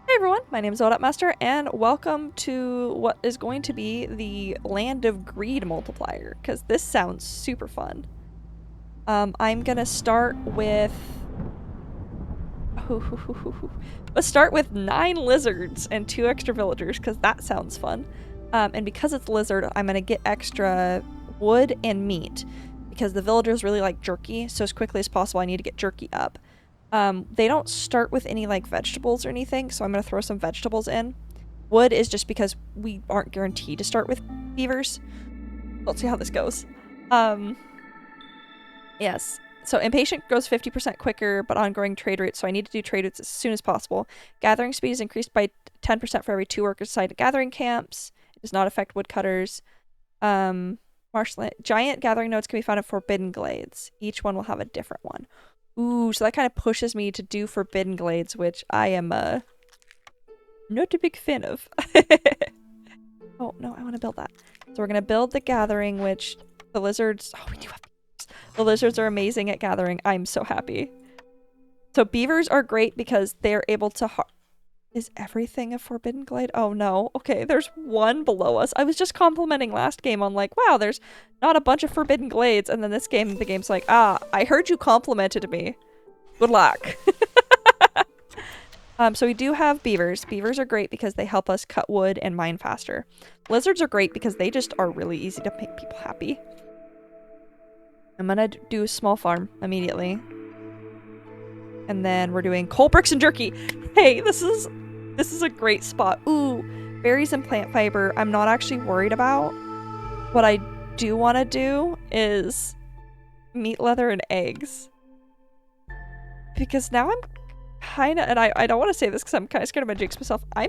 Hey everyone, my name is Odotmaster, and welcome to what is going to be the Land of Greed multiplier, because this sounds super fun. I'm gonna start with... Let's start with 9 lizards and 2 extra villagers, because that sounds fun. And because it's lizard, I'm gonna get extra wood and meat, because the villagers really like jerky, so as quickly as possible I need to get jerky up. They don't start with any like vegetables or anything, so I'm gonna throw some vegetables in. Wood is just because we aren't guaranteed to start with beavers. Let's see how this goes. Yes. So impatient grows 50% quicker, but ongoing trade routes, so I need to do trade routes as soon as possible. Gathering speed is increased by 10% for every 2 workers assigned at gathering camps. It does not affect woodcutters. Marshland giant gathering nodes can be found in Forbidden Glades. Each one will have a different one. Ooh, so that kind of pushes me to do Forbidden Glades, which I am not a big fan of. Oh, no, I want to build that. So we're going to build the gathering, which the lizards... Oh, we do have beavers. The lizards are amazing at gathering. I'm so happy. So beavers are great because they're able to... Is everything a Forbidden Glade? Oh, no. Okay, there's one below us. I was just complimenting last game on like, wow, there's not a bunch of Forbidden Glades. And then this game, the game's like, ah, I heard you complimented me. Good luck. So we do have beavers. Beavers are great because they help us cut wood and mine faster. Lizards are great because they just are really easy to make people happy. I'm gonna do a small farm immediately. And then we're doing coal bricks and jerky. Hey, this is a great spot. Ooh, berries and plant fiber I'm not actually worried about. What I do want to do is meat, leather, and eggs. Because now I'm kind of, and I don't want to say this because I'm kind of scared I'm gonna jinx myself. I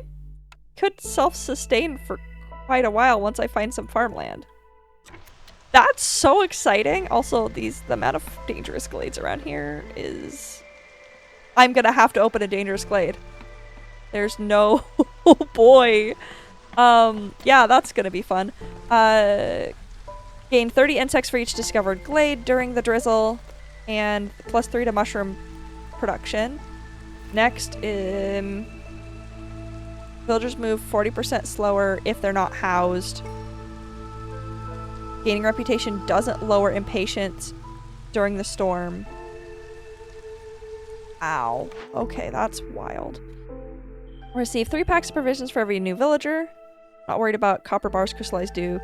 could self-sustain for quite a while once I find some farmland. That's so exciting. Also, the amount of dangerous glades around here is... I'm gonna have to open a dangerous glade. There's no... Oh boy. Yeah, that's gonna be fun. Gain 30 insects for each discovered glade during the drizzle, and +3 to mushroom production. Next, villagers move 40% slower if they're not housed. Gaining reputation doesn't lower impatience during the storm. Ow. Okay, that's wild. Receive 3 packs of provisions for every new villager. Not worried about copper bars, crystallized dew.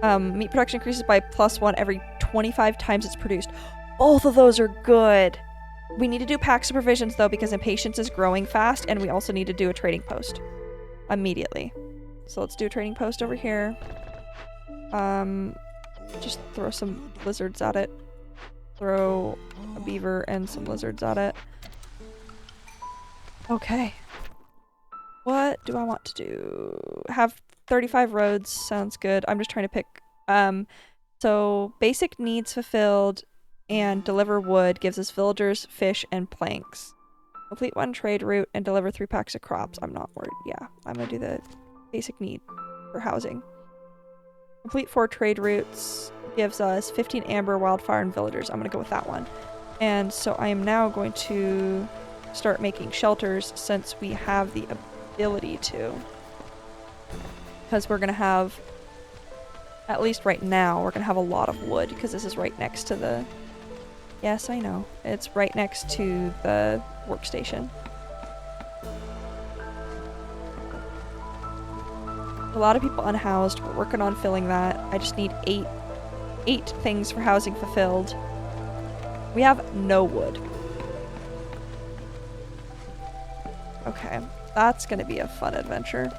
Meat production increases by +1 every 25 times it's produced. Both of those are good. We need to do packs of provisions though because impatience is growing fast, and we also need to do a trading post immediately. So let's do a trading post over here. Just throw some lizards at it. Throw a beaver and some lizards at it. Okay. What do I want to do? Have 35 roads. Sounds good. I'm just trying to pick. So basic needs fulfilled and deliver wood gives us villagers, fish, and planks. Complete 1 trade route and deliver 3 packs of crops. I'm not worried. Yeah, I'm gonna do the basic need for housing. Complete 4 trade routes gives us 15 amber, wildfire, and villagers. I'm gonna go with that one. And so I am now going to start making shelters since we have the ability to. Because we're gonna have, at least right now, we're gonna have a lot of wood because this is right next to the... Yes, I know. It's right next to the workstation. A lot of people unhoused. We're working on filling that. I just need 8 things for housing fulfilled. We have no wood. Okay, that's gonna be a fun adventure.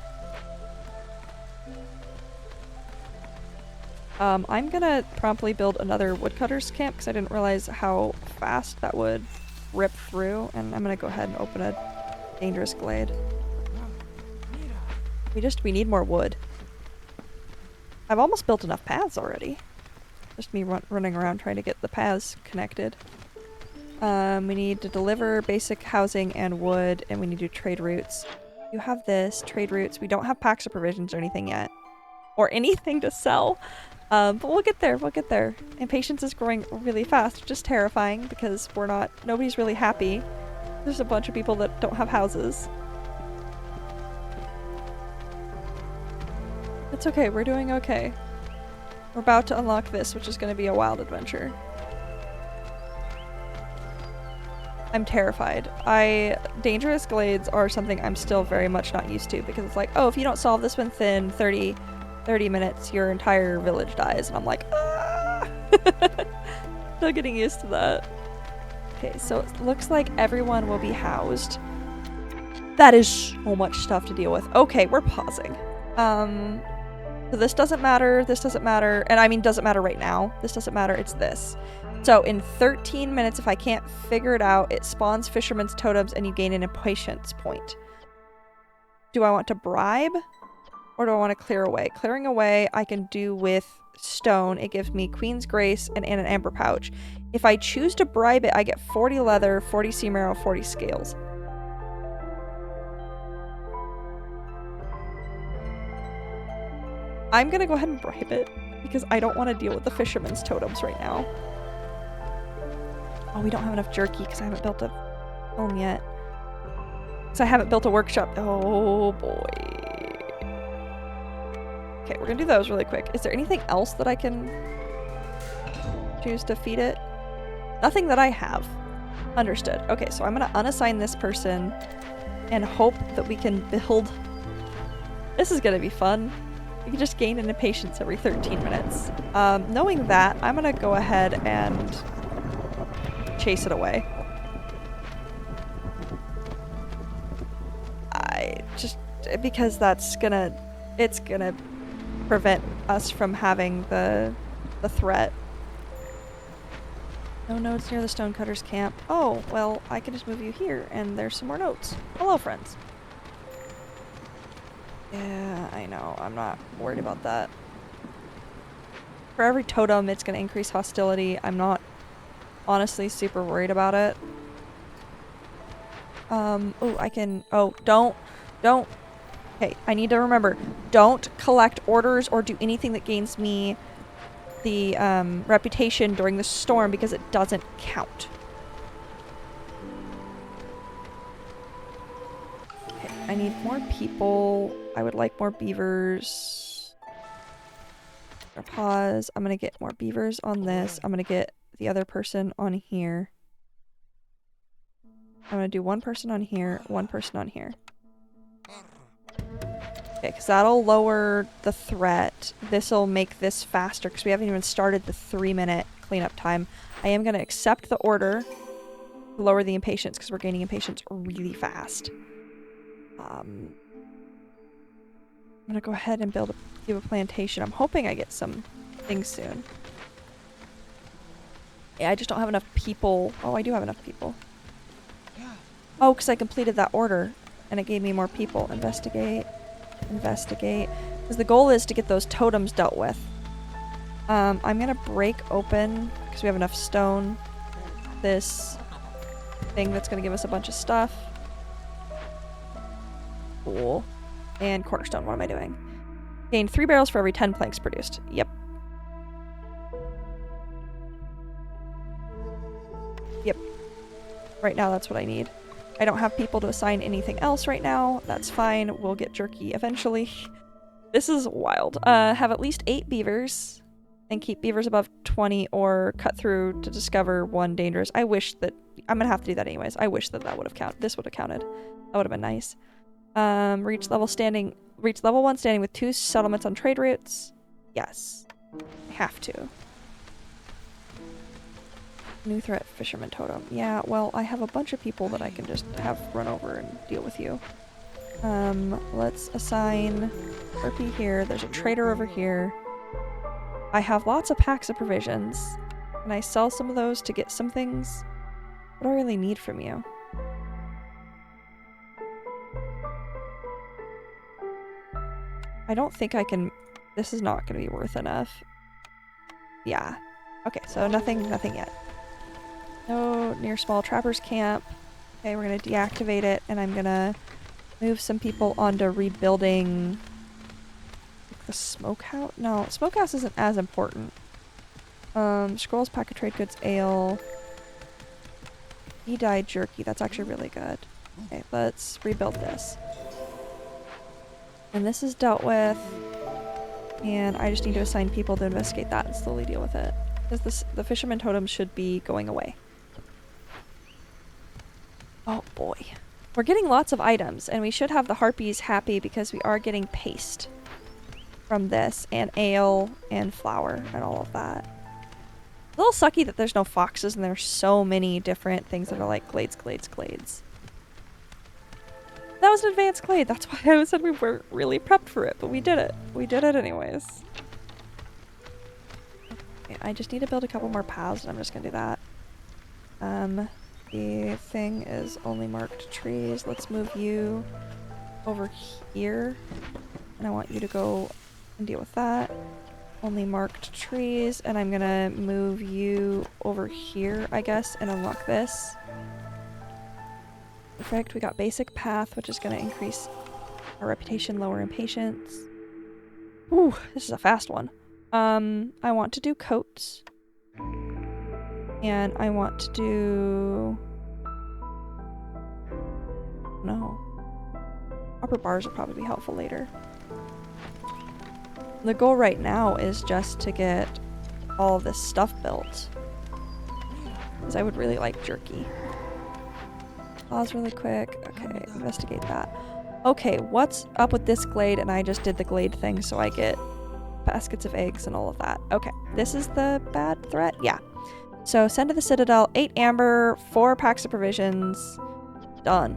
I'm gonna promptly build another woodcutter's camp because I didn't realize how fast that would rip through, and I'm gonna go ahead and open a dangerous glade. We need more wood. I've almost built enough paths already. Just me running around trying to get the paths connected. We need to deliver basic housing and wood, and we need to do trade routes. You have this, trade routes. We don't have packs of provisions or anything yet. Or anything to sell. But we'll get there, we'll get there. Impatience is growing really fast, which is terrifying because nobody's really happy. There's a bunch of people that don't have houses. It's okay. We're doing okay. We're about to unlock this, which is going to be a wild adventure. I'm terrified. Dangerous glades are something I'm still very much not used to because it's like, oh, if you don't solve this within 30 minutes, your entire village dies. And I'm like, ah! Still getting used to that. Okay, so it looks like everyone will be housed. That is so much stuff to deal with. Okay, we're pausing. So this doesn't matter, this doesn't matter, and I mean doesn't matter right now. This doesn't matter, it's this. So in 13 minutes, if I can't figure it out, it spawns fisherman's totems and you gain an impatience point. Do I want to bribe? Or do I want to clear away? Clearing away I can do with stone. It gives me Queen's Grace and an amber pouch. If I choose to bribe it, I get 40 leather, 40 sea marrow, 40 scales. I'm gonna go ahead and bribe it because I don't want to deal with the fisherman's totems right now. Oh, we don't have enough jerky because I haven't built a home yet. So I haven't built a workshop. Oh boy. Okay, we're gonna do those really quick. Is there anything else that I can choose to feed it? Nothing that I have. Understood. Okay, so I'm gonna unassign this person and hope that we can build. This is gonna be fun. You can just gain an impatience every 13 minutes. Knowing that, I'm gonna go ahead and chase it away. Because it's gonna prevent us from having the threat. No notes near the stonecutters camp. Oh, well, I can just move you here and there's some more notes. Hello, friends. Yeah, I know. I'm not worried about that. For every totem, it's going to increase hostility. I'm not honestly super worried about it. Oh, I can... Oh, don't. Okay, I need to remember. Don't collect orders or do anything that gains me the reputation during the storm because it doesn't count. Okay, I need more people. I would like more beavers. Pause. I'm gonna get more beavers on this. I'm gonna get the other person on here. I'm gonna do one person on here, one person on here. Okay, because that'll lower the threat. This'll make this faster because we haven't even started the 3-minute cleanup time. I am gonna accept the order to lower the impatience because we're gaining impatience really fast. I'm gonna go ahead and do a plantation. I'm hoping I get some things soon. Yeah, I just don't have enough people. Oh, I do have enough people. Oh, because I completed that order and it gave me more people. Investigate. Because the goal is to get those totems dealt with. I'm gonna break open, because we have enough stone, this thing that's gonna give us a bunch of stuff. Cool. And cornerstone, what am I doing? Gain 3 barrels for every 10 planks produced. Yep. Right now that's what I need. I don't have people to assign anything else right now. That's fine. We'll get jerky eventually. This is wild. Have at least 8 beavers and keep beavers above 20 or cut through to discover 1 dangerous. I wish that... I'm gonna have to do that anyways. I wish that would have counted. This would have counted. That would have been nice. Reach level 1 standing with 2 settlements on trade routes. Yes. I have to. New threat, fisherman totem. Yeah, well, I have a bunch of people that I can just have run over and deal with you. Let's assign Burpee here. There's a trader over here. I have lots of packs of provisions. Can I sell some of those to get some things? What do I really need from you? I don't think I can... This is not going to be worth enough. Yeah. Okay, so nothing yet. No near small trappers camp. Okay, we're going to deactivate it, and I'm going to move some people onto rebuilding the smokehouse. No, smokehouse isn't as important. Scrolls, pack of trade goods, ale. He died jerky. That's actually really good. Okay, let's rebuild this. And this is dealt with. And I just need to assign people to investigate that and slowly deal with it. Because the fisherman totem should be going away. Oh boy. We're getting lots of items, and we should have the harpies happy because we are getting paste from this, and ale, and flour, and all of that. A little sucky that there's no foxes, and there's so many different things that are like glades, glades, glades. That was an advanced glade. That's why I said we weren't really prepped for it, but we did it. We did it anyways. Okay, I just need to build a couple more paths, and I'm just gonna do that. The thing is only marked trees. Let's move you over here. And I want you to go and deal with that. Only marked trees. And I'm gonna move you over here, I guess, and unlock this. Perfect. We got basic path, which is gonna increase our reputation, lower impatience. Ooh, this is a fast one. I want to do coats. And I want to do... No. Upper bars will probably be helpful later. The goal right now is just to get all of this stuff built. Because I would really like jerky. Pause really quick. Okay, investigate that. Okay, what's up with this glade? And I just did the glade thing, so I get baskets of eggs and all of that. Okay, this is the bad threat? Yeah. So send to the Citadel, 8 amber, 4 packs of provisions. Done.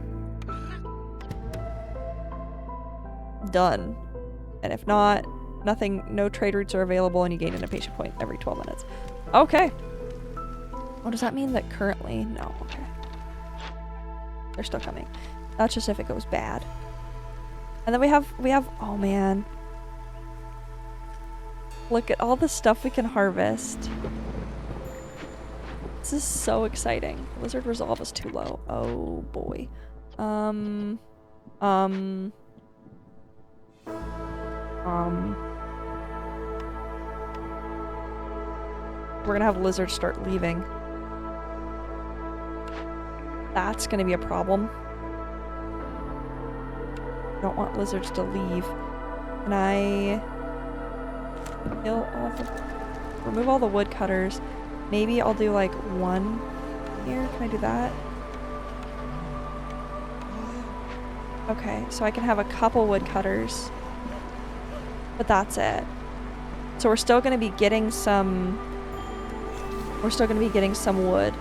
Done. And if not, nothing, no trade routes are available and you gain an impatient point every 12 minutes. Okay. What does that mean that currently? No, okay. They're still coming. That's just if it goes bad. And then we have, oh man. Look at all the stuff we can harvest. This is so exciting. Lizard resolve is too low. Oh boy. We're gonna have lizards start leaving. That's gonna be a problem. Don't want lizards to leave. Can I kill all the... remove all the woodcutters? Maybe I'll do like 1 here. Can I do that? Okay, so I can have a couple woodcutters. But that's it. So we're still gonna be getting some... we're still gonna be getting some wood.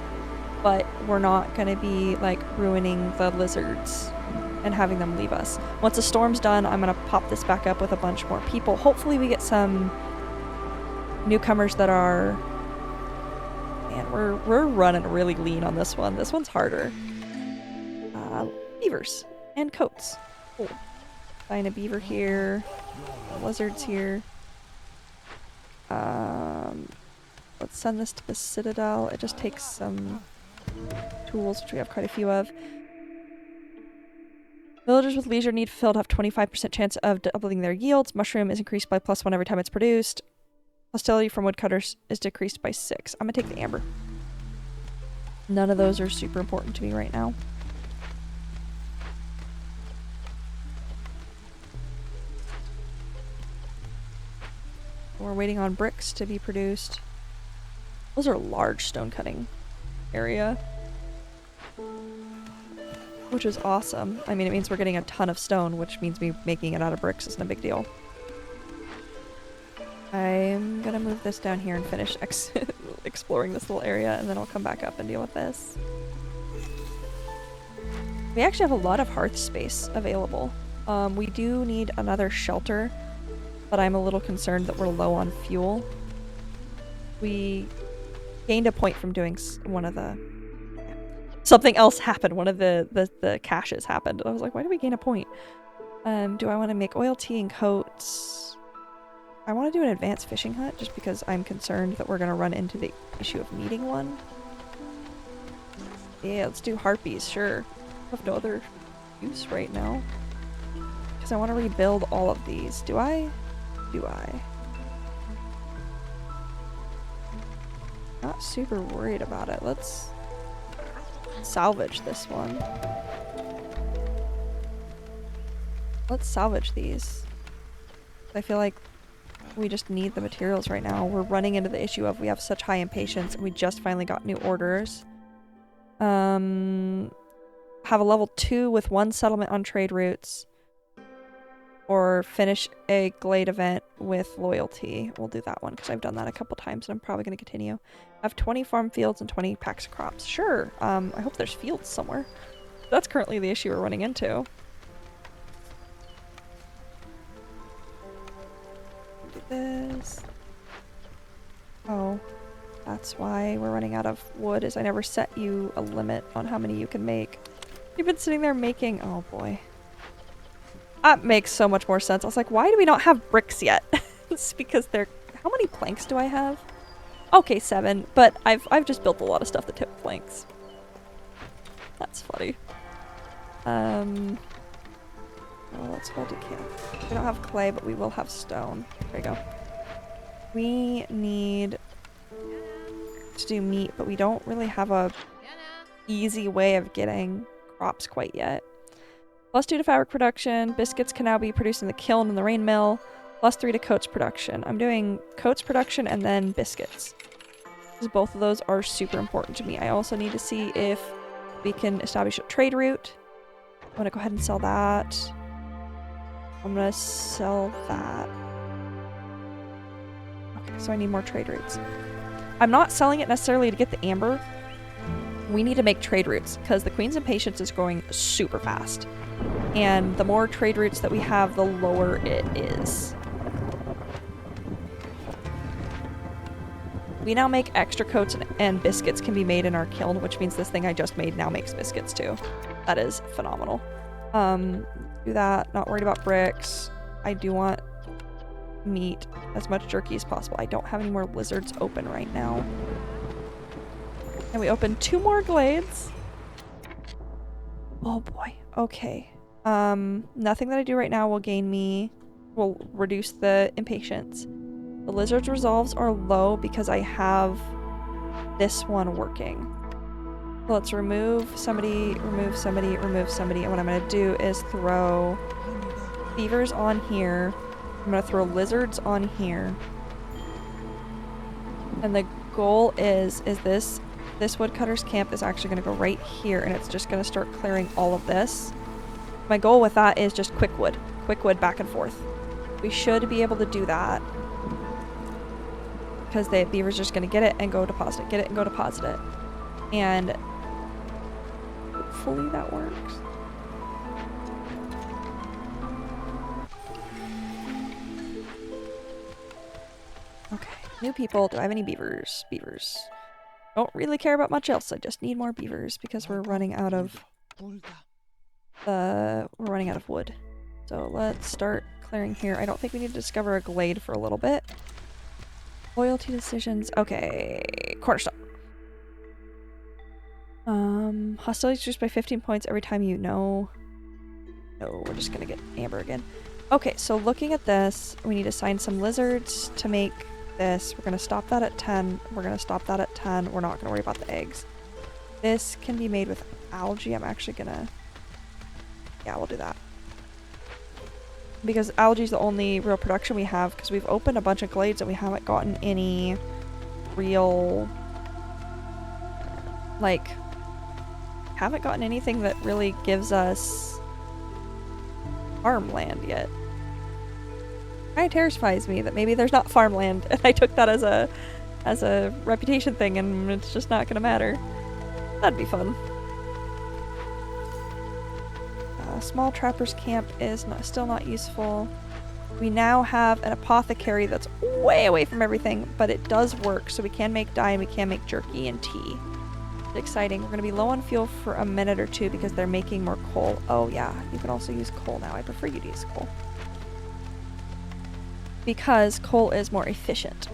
But we're not gonna be like ruining the lizards and having them leave us. Once the storm's done, I'm gonna pop this back up with a bunch more people. Hopefully we get some newcomers that are... Man, we're running really lean on this one. This one's harder. Beavers and coats. Cool. Find a beaver here. Lizards here. Let's send this to the Citadel. It just takes some tools, which we have quite a few of. Villagers with leisure need fulfilled have 25% chance of doubling their yields. Mushroom is increased by +1 every time it's produced. Hostility from woodcutters is decreased by 6. I'm gonna take the amber. None of those are super important to me right now. We're waiting on bricks to be produced. Those are large stone cutting area. Which is awesome. I mean, it means we're getting a ton of stone, which means me making it out of bricks isn't a big deal. I'm gonna move this down here and finish exploring this little area, and then I'll come back up and deal with this. We actually have a lot of hearth space available. We do need another shelter, but I'm a little concerned that we're low on fuel. We gained a point from doing one of the... Something else happened. One of the caches happened. I was like, why did we gain a point? Do I want to make oil tea and coats? I want to do an advanced fishing hut just because I'm concerned that we're going to run into the issue of needing one. Yeah, let's do harpies, sure. I have no other use right now. Because I want to rebuild all of these. Do I? Do I? Not super worried about it. Let's salvage this one. Let's salvage these. I feel like We just need the materials right now. We're running into the issue of we have such high impatience and we just finally got new orders. Have a level 2 with 1 settlement on trade routes. Or finish a Glade event with loyalty. We'll do that one because I've done that a couple times and I'm probably going to continue. I have 20 farm fields and 20 packs of crops. Sure. I hope there's fields somewhere. That's currently the issue we're running into. Do this. Oh, that's why we're running out of wood, is I never set you a limit on how many you can make. You've been sitting there making... Oh boy. That makes so much more sense. I was like, why do we not have bricks yet? It's because they're... How many planks do I have? Okay, 7. But I've just built a lot of stuff that took planks. That's funny. Well, let's hold a camp. We don't have clay, but we will have stone. There you go. We need to do meat, but we don't really have a easy way of getting crops quite yet. +2 to fabric production. Biscuits can now be produced in the kiln and the rain mill. +3 to coats production. I'm doing coats production and then biscuits, because both of those are super important to me. I also need to see if we can establish a trade route. I'm gonna go ahead and sell that. I'm gonna sell that. Okay, so I need more trade routes. I'm not selling it necessarily to get the amber. We need to make trade routes because the Queen's Impatience is growing super fast. And the more trade routes that we have, the lower it is. We now make extra coats and biscuits can be made in our kiln, which means this thing I just made now makes biscuits too. That is phenomenal. Do that. Not worried about bricks. I do want meat, as much jerky as possible. I don't have any more lizards open right now. And we opened 2 more glades. Oh boy. Okay. Nothing that I do right now will reduce the impatience. The lizard's resolves are low because I have this one working. So let's remove somebody, remove somebody, remove somebody. And what I'm going to do is throw beavers on here. I'm going to throw lizards on here. And the goal is this woodcutter's camp is actually going to go right here, and it's just going to start clearing all of this. My goal with that is just quick wood back and forth. We should be able to do that because the beaver's just going to get it and go deposit it, get it and go deposit it. And hopefully that works. Okay, new people. Do I have any beavers? Beavers. Don't really care about much else. I just need more beavers because we're running out of wood. So let's start clearing here. I don't think we need to discover a glade for a little bit. Loyalty decisions. Okay, cornerstone. Hostility reduced by 15 points every time you know. No, we're just gonna get amber again. Okay, so looking at this, we need to assign some lizards to make this. We're gonna stop that at 10. We're gonna stop that at 10. We're not gonna worry about the eggs. This can be made with algae. I'm actually gonna... Yeah, we'll do that. Because algae is the only real production we have, because we've opened a bunch of glades and we haven't gotten any real... Like... Haven't gotten anything that really gives us farmland yet. Kind of terrifies me that maybe there's not farmland, and I took that as a reputation thing, and it's just not gonna matter. That'd be fun. Small trapper's camp is still not useful. We now have an apothecary that's way away from everything, but it does work, so we can make dye and we can make jerky and tea. It's exciting. We're gonna be low on fuel for a minute or two because they're making more coal. Oh yeah, you can also use coal now. I prefer you to use coal. Because coal is more efficient.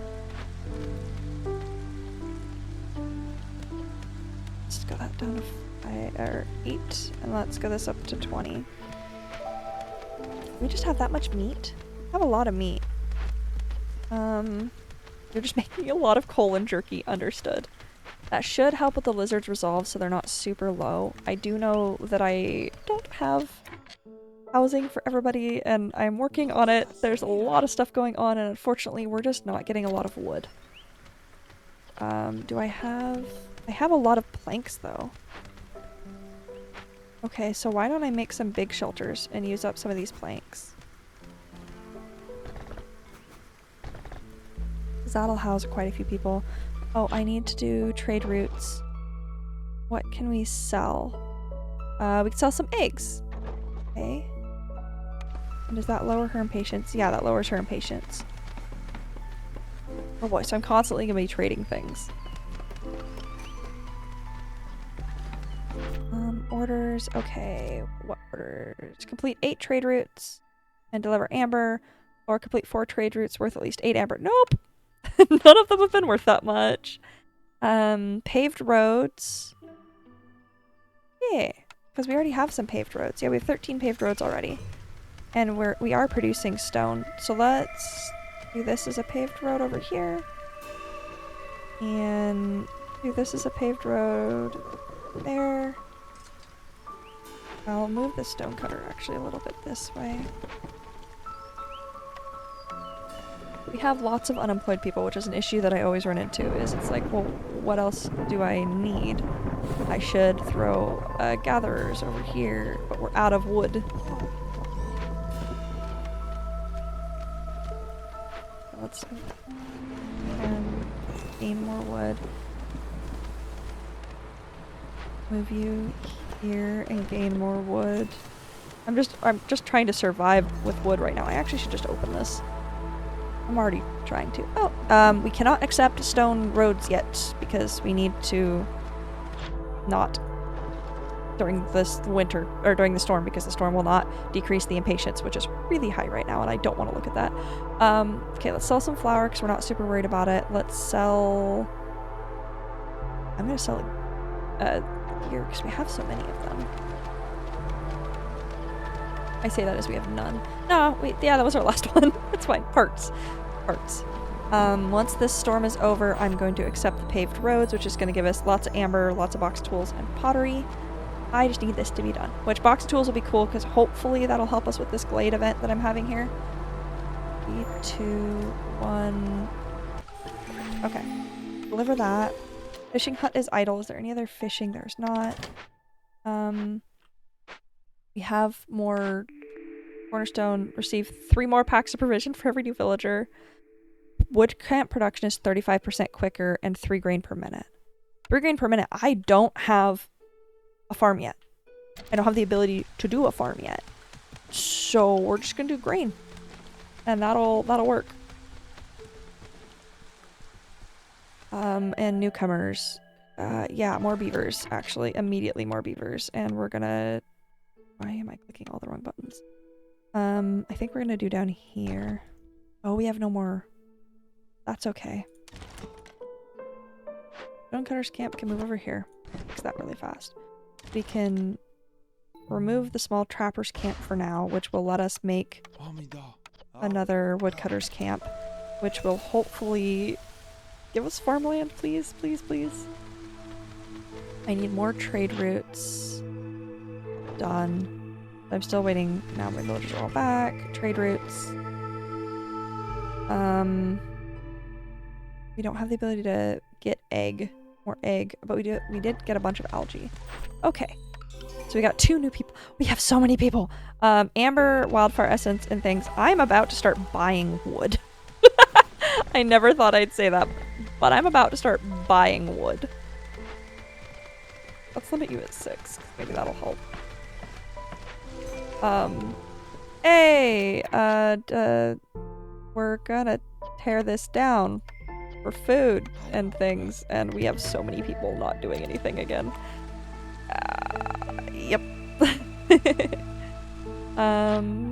Let's go that down to 8, and let's go this up to 20. We just have that much meat? I have a lot of meat. They're just making a lot of coal and jerky, understood. That should help with the lizard's resolve so they're not super low. I do know that I don't have housing for everybody, and I'm working on it. There's a lot of stuff going on, and unfortunately, we're just not getting a lot of wood. Do I have... I have a lot of planks, though. Okay, so why don't I make some big shelters and use up some of these planks? That'll house quite a few people. Oh, I need to do trade routes. What can we sell? We can sell some eggs. Okay. And does that lower her impatience? Yeah, that lowers her impatience. Oh boy, so I'm constantly gonna be trading things. Orders. Okay, what orders? Complete 8 trade routes and deliver amber, or complete 4 trade routes worth at least 8 amber. Nope! None of them have been worth that much. Paved roads. Yeah, because we already have some paved roads. Yeah, we have 13 paved roads already. And we are producing stone. So let's do this as a paved road over here. And do this as a paved road there. I'll move the stone cutter actually a little bit this way. We have lots of unemployed people, which is an issue that I always run into, is it's like, well, what else do I need? I should throw gatherers over here, but we're out of wood. Let's gain more wood. Move you here and gain more wood. I'm just trying to survive with wood right now. I actually should just open this. I'm already trying to. Oh, we cannot accept stone roads yet because we need to not during this winter, or during the storm, because the storm will not decrease the impatience, which is really high right now, and I don't want to look at that. Okay, let's sell some flour because we're not super worried about it. Let's sell... I'm gonna sell here because we have so many of them. I say that as we have none. No, wait, yeah, that was our last one. That's fine. Parts. Once this storm is over, I'm going to accept the paved roads, which is going to give us lots of amber, lots of box tools, and pottery. I just need this to be done. Which box tools will be cool, because hopefully that'll help us with this glade event that I'm having here. 3, 2, 1... Okay. Deliver that. Fishing hut is idle. Is there any other fishing? There's not. We have more cornerstone. Receive 3 more packs of provision for every new villager. Wood camp production is 35% quicker and 3 grain per minute. 3 grain per minute. I don't have a farm yet. I don't have the ability to do a farm yet. So we're just gonna do grain. And that'll work. And newcomers. Yeah, more beavers, actually. Immediately more beavers. And we're gonna... Why am I clicking all the wrong buttons? I think we're gonna do down here. Oh, we have no more... That's okay. Stonecutter's camp can move over here. Fix that really fast. We can remove the small trapper's camp for now, which will let us make another woodcutter's camp, which will hopefully give us farmland, please, please, please. I need more trade routes. Done. I'm still waiting. Now my villagers are all back. Trade routes. We don't have the ability to get more egg, but we did get a bunch of algae. Okay. So we got 2 new people. We have so many people. Amber, wildfire essence, and things. I'm about to start buying wood. I never thought I'd say that, but I'm about to start buying wood. Let's limit you at 6. Maybe that'll help. Hey! We're gonna tear this down for food and things, and we have so many people not doing anything again. Yep.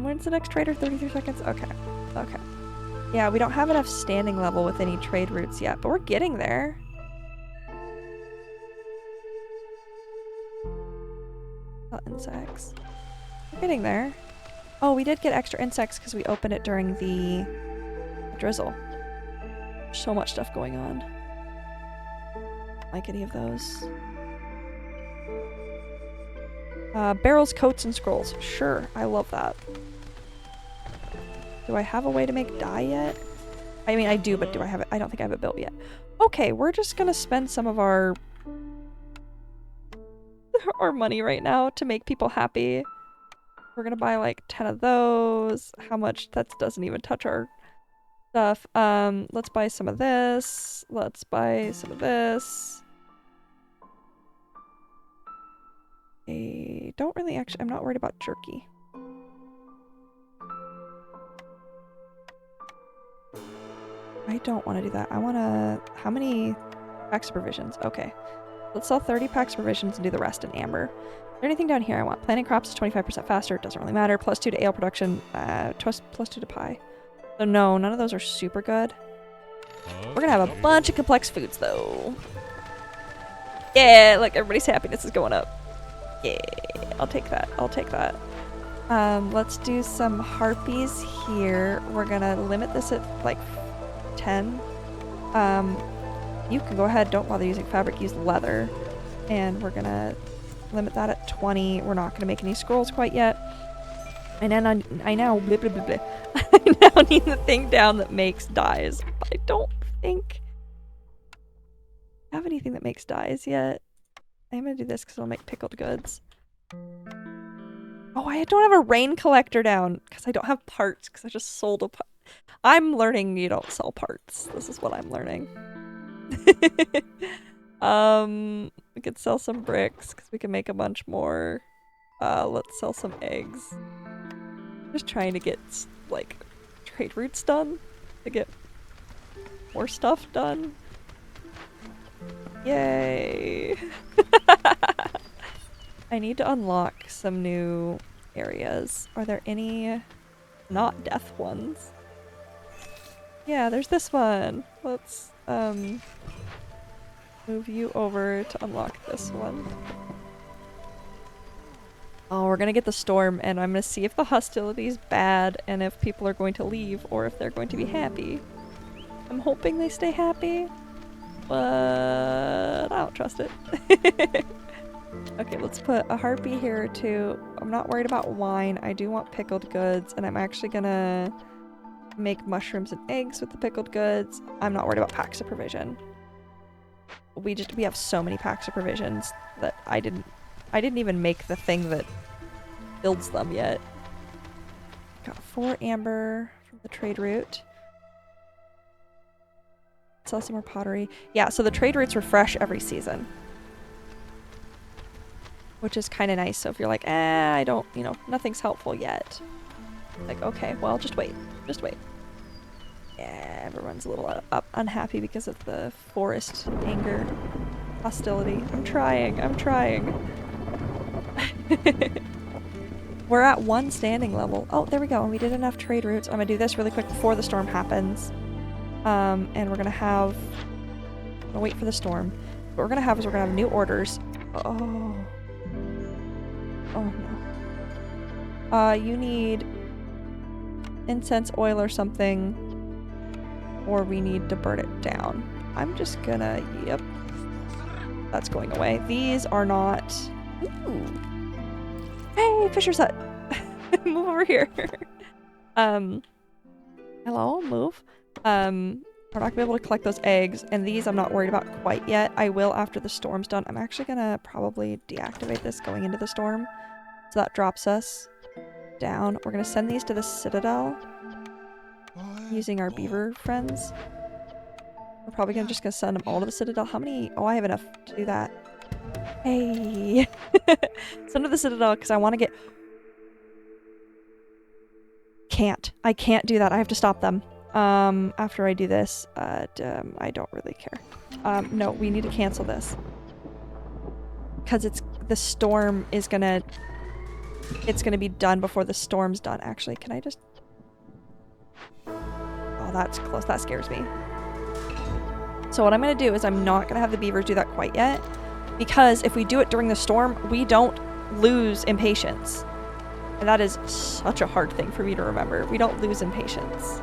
When's the next trader? 33 seconds? Okay. Okay. Yeah, we don't have enough standing level with any trade routes yet, but we're getting there. Oh, insects. We're getting there. Oh, we did get extra insects because we opened it during the drizzle. So much stuff going on. Like any of those. Barrels, coats, and scrolls. Sure, I love that. Do I have a way to make dye yet? I mean, I do, but do I have it? I don't think I have it built yet. Okay, we're just gonna spend some of our money right now to make people happy. We're gonna buy like 10 of those. How much? That doesn't even touch our stuff. Let's buy some of this. Let's buy some of this. I don't really actually, I'm not worried about jerky. I don't want to do that. I want to, how many packs of provisions? Okay. Let's sell 30 packs of provisions and do the rest in amber. Is there anything down here I want? Planting crops is 25% faster. It doesn't really matter. +2 to ale production. +2 to pie. So no, none of those are super good. We're gonna have a bunch of complex foods though. Yeah, look, everybody's happiness is going up. Yeah, I'll take that. I'll take that. Let's do some harpies here. We're gonna limit this at like 10. You can go ahead, don't bother using fabric, use leather. And we're gonna limit that at 20. We're not gonna make any scrolls quite yet. And then I now blah, blah, blah, blah. I now need the thing down that makes dyes. I don't think I have anything that makes dyes yet. I'm gonna do this because it'll make pickled goods. Oh, I don't have a rain collector down because I don't have parts because I just sold a part. I'm learning you don't sell parts. This is what I'm learning. We could sell some bricks because we can make a bunch more. Let's sell some eggs. Just trying to get like trade routes done to get more stuff done. Yay! I need to unlock some new areas. Are there any not death ones? Yeah, there's this one. Let's move you over to unlock this one. Oh, we're gonna get the storm, and I'm gonna see if the hostility's bad and if people are going to leave or if they're going to be happy. I'm hoping they stay happy, but I don't trust it. Okay, let's put a harpy here too. I'm not worried about wine. I do want pickled goods, and I'm actually gonna make mushrooms and eggs with the pickled goods. I'm not worried about packs of provision. We have so many packs of provisions that I didn't even make the thing that builds them yet. Got 4 amber from the trade route. Sell some more pottery. Yeah, so the trade routes refresh every season, which is kind of nice. So if you're like, I don't, nothing's helpful yet. Like, okay, well, just wait. Just wait. Yeah, everyone's a little unhappy because of the forest anger, hostility. I'm trying. We're at 1 standing level. Oh, there we go. We did enough trade routes. I'm gonna do this really quick before the storm happens. And we're gonna wait for the storm. What we're gonna have is we're gonna have new orders. Oh no. You need incense oil or something, or we need to burn it down. I'm just gonna, yep. That's going away. These are not, ooh. Hey, Fisher's Hut. Move over here. Hello, move. We're not gonna be able to collect those eggs, and these I'm not worried about quite yet. I will after the storm's done. I'm actually gonna probably deactivate this going into the storm. So that drops us down. We're gonna send these to the Citadel using our beaver friends. We're probably just gonna send them all to the Citadel. How many? Oh, I have enough to do that. Hey! Send to the Citadel because I want to get... I can't do that. I have to stop them. After I do this, I don't really care. No, we need to cancel this. Because the storm is gonna... It's gonna be done before the storm's done. Actually, can I just... Oh, that's close. That scares me. So what I'm gonna do is I'm not gonna have the beavers do that quite yet. Because if we do it during the storm, we don't lose impatience. And that is such a hard thing for me to remember. We don't lose impatience.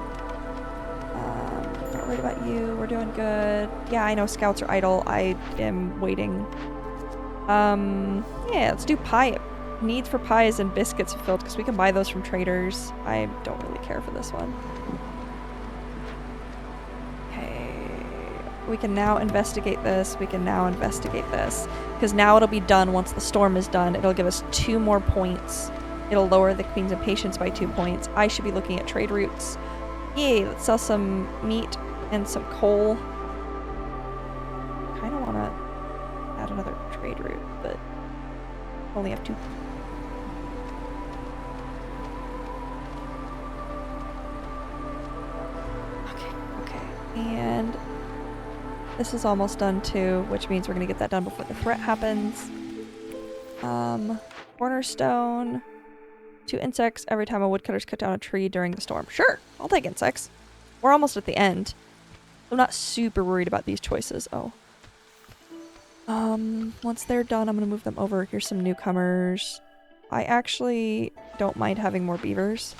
Not worried about you. We're doing good. Yeah, I know scouts are idle. I am waiting. Yeah, let's do pie needs for pies and biscuits fulfilled because we can buy those from traders. I don't really care for this one. Okay. We can now investigate this. We can now investigate this. Because now it'll be done once the storm is done. It'll give us 2 more points. It'll lower the Queen's Impatience by 2 points. I should be looking at trade routes. Yay, let's sell some meat and some coal. Kinda wanna add another trade route, but only have 2. Okay, and this is almost done too, which means we're gonna get that done before the threat happens. Cornerstone. 2 insects every time a woodcutter's cut down a tree during the storm. Sure, I'll take insects. We're almost at the end. I'm not super worried about these choices. Oh. Once they're done, I'm gonna move them over. Here's some newcomers. I actually don't mind having more beavers.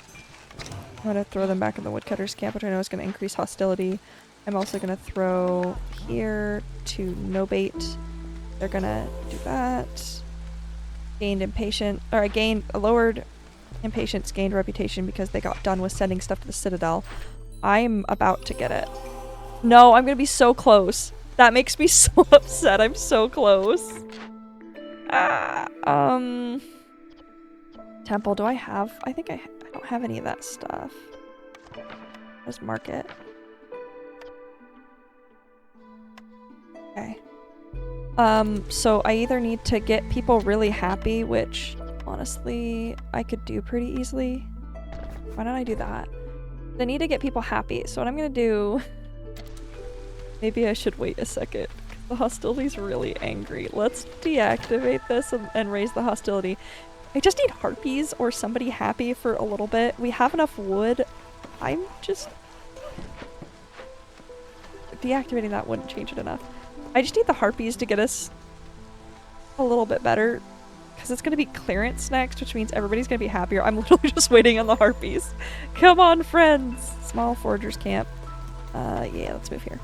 I'm gonna throw them back in the woodcutter's camp, which I know is gonna increase hostility. I'm also gonna throw here to no bait. They're gonna do that. Gained impatient, or I lowered impatience, gained reputation because they got done with sending stuff to the Citadel. I'm about to get it. No, I'm gonna be so close. That makes me so upset. I'm so close. Temple, do I have? I think I don't have any of that stuff. Let's mark it. Okay. So I either need to get people really happy, which honestly I could do pretty easily. Why don't I do that? I need to get people happy, so what I'm gonna do... Maybe I should wait a second. The hostility's really angry. Let's deactivate this and raise the hostility. I just need harpies or somebody happy for a little bit. We have enough wood. I'm just... Deactivating that wouldn't change it enough. I just need the harpies to get us a little bit better. Because it's going to be clearance next, which means everybody's going to be happier. I'm literally just waiting on the harpies. Come on, friends! Small foragers camp. Yeah, let's move here.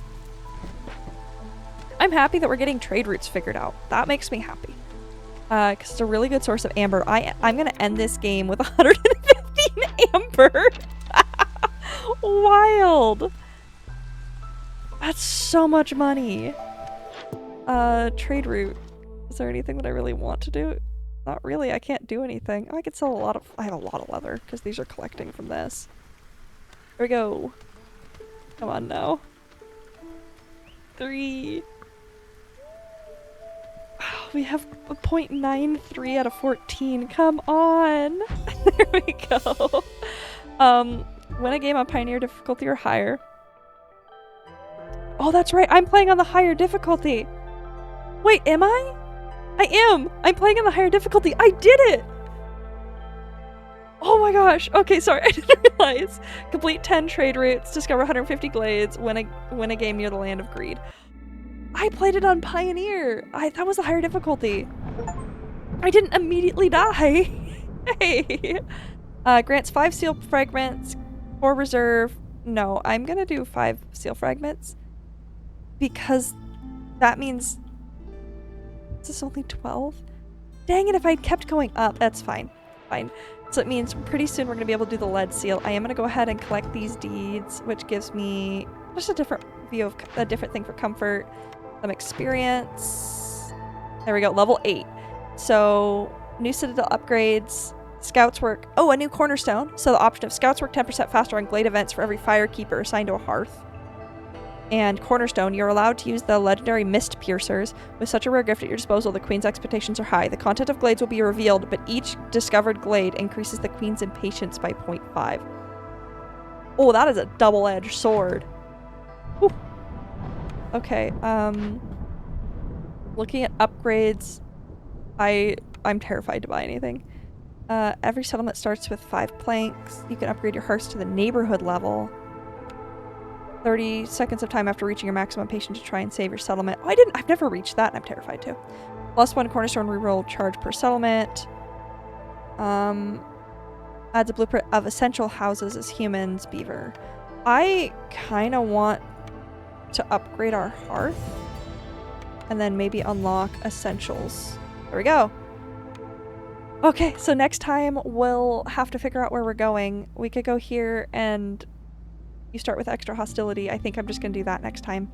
I'm happy that we're getting trade routes figured out. That makes me happy. Because it's a really good source of amber. I'm going to end this game with 115 amber. Wild. That's so much money. Trade route. Is there anything that I really want to do? Not really. I can't do anything. I could sell a lot of... I have a lot of leather because these are collecting from this. Here we go. Come on now. 3. Wow, we have a 0.93 out of 14. Come on. There we go. Win a game on Pioneer difficulty or higher. Oh, that's right. I'm playing on the higher difficulty. Wait, am I? I am. I'm playing on the higher difficulty. I did it. Oh my gosh. Okay, sorry. I didn't realize. Complete 10 trade routes. Discover 150 glades. Win a game near the Land of Greed. I played it on Pioneer. That was the higher difficulty. I didn't immediately die. Hey. Grants 5 seal fragments. 4 reserve. No, I'm gonna do 5 seal fragments. Because that means... Is this only 12? Dang it, if I'd kept going up. That's fine. Fine. So it means pretty soon we're going to be able to do the lead seal. I am going to go ahead and collect these deeds, which gives me just a different view of a different thing for comfort. Some experience. There we go. Level 8. So new Citadel upgrades. Scouts work. Oh, a new cornerstone. So the option of scouts work 10% faster on glade events for every firekeeper assigned to a hearth. And cornerstone, you're allowed to use the legendary mist piercers. With such a rare gift at your disposal, the queen's expectations are high. The content of glades will be revealed, but each discovered glade increases the queen's impatience by 0.5. Oh, that is a double-edged sword. Whew. Okay, looking at upgrades, I'm terrified to buy anything. Every settlement starts with 5 planks. You can upgrade your hearths to the neighborhood level. 30 seconds of time after reaching your maximum patience to try and save your settlement. Oh, I've never reached that, and I'm terrified too. +1 cornerstone reroll charge per settlement. Adds a blueprint of essential houses as humans, beaver. I kind of want to upgrade our hearth and then maybe unlock essentials. There we go. Okay, so next time we'll have to figure out where we're going. We could go here and you start with extra hostility. I think I'm just gonna do that next time.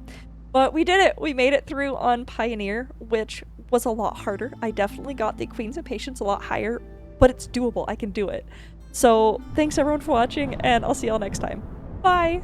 But we did it! We made it through on Pioneer, which was a lot harder. I definitely got the Queen's Impatience a lot higher, but it's doable. I can do it. So thanks everyone for watching, and I'll see y'all next time. Bye!